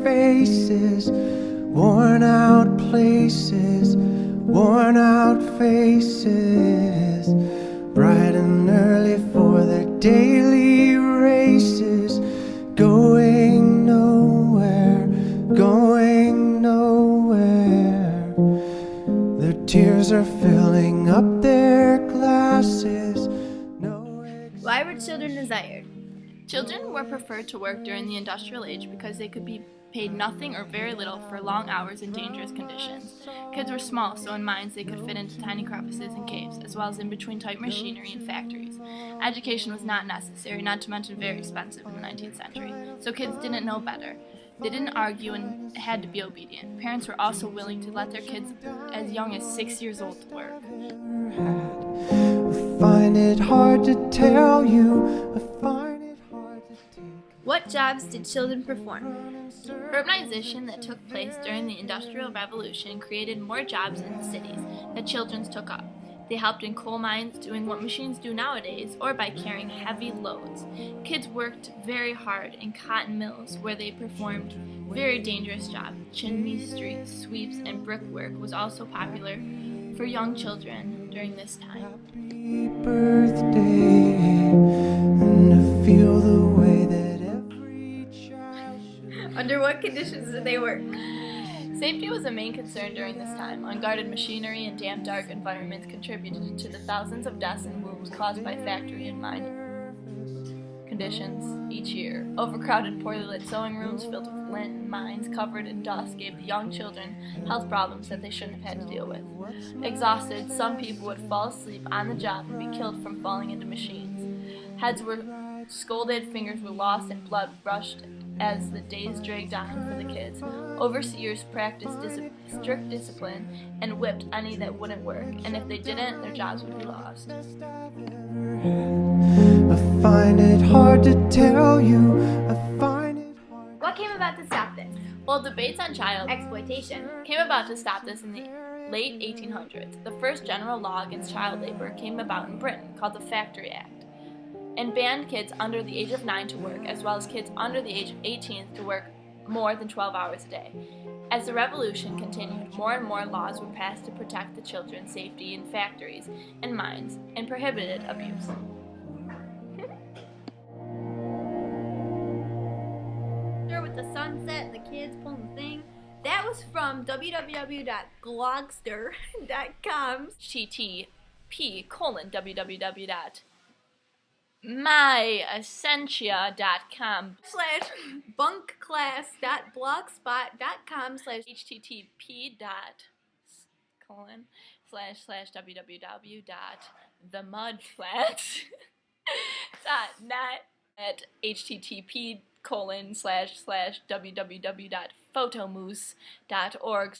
faces, worn out places, worn out faces, bright and early for their daily races, going nowhere, going nowhere. Their tears are filling up their glasses. Why were children desired? Children were preferred to work during the industrial age because they could be paid nothing or very little for long hours in dangerous conditions. Kids were small, so in mines they could fit into tiny crevices and caves, as well as in between tight machinery and factories. Education was not necessary, not to mention very expensive in the 19th century, so kids didn't know better. They didn't argue and had to be obedient. Parents were also willing to let their kids as young as 6 years old to work. I find it hard to tell you. I find it hard to take. What jobs did children perform? Urbanization that took place during the Industrial Revolution created more jobs in the cities that children took up. They helped in coal mines, doing what machines do nowadays, or by carrying heavy loads. Kids worked very hard in cotton mills, where they performed very dangerous jobs. Chimney street sweeps and brickwork was also popular for young children during this time. Happy birthday, and I feel the way that every child should. Under what conditions did they work? Safety was a main concern during this time. Unguarded machinery and damp, dark environments contributed to the thousands of deaths and wounds caused by factory and mine conditions each year. Overcrowded, poorly lit sewing rooms filled with lint and mines covered in dust gave the young children health problems that they shouldn't have had to deal with. Exhausted, some people would fall asleep on the job and be killed from falling into machines. Heads were scalded, fingers were lost, and blood rushed as the days dragged on for the kids. Overseers practiced strict discipline and whipped any that wouldn't work, and if they didn't, their jobs would be lost. I find it hard to tell you. I find it hard. What came about to stop this? Well, debates on child Exploitation. came about to stop this in the late 1800s. The first general law against child labor came about in Britain, called the Factory Act, and banned kids under the age of 9 to work, as well as kids under the age of 18 to work more than 12 hours a day. As the revolution continued, more and more laws were passed to protect the children's safety in factories and mines, and prohibited abuse. With the sunset and the kids pulling the thing. That was from www.glogster.com. http://myessentia.com http://www.themudflats.net at http://www.photomoose.org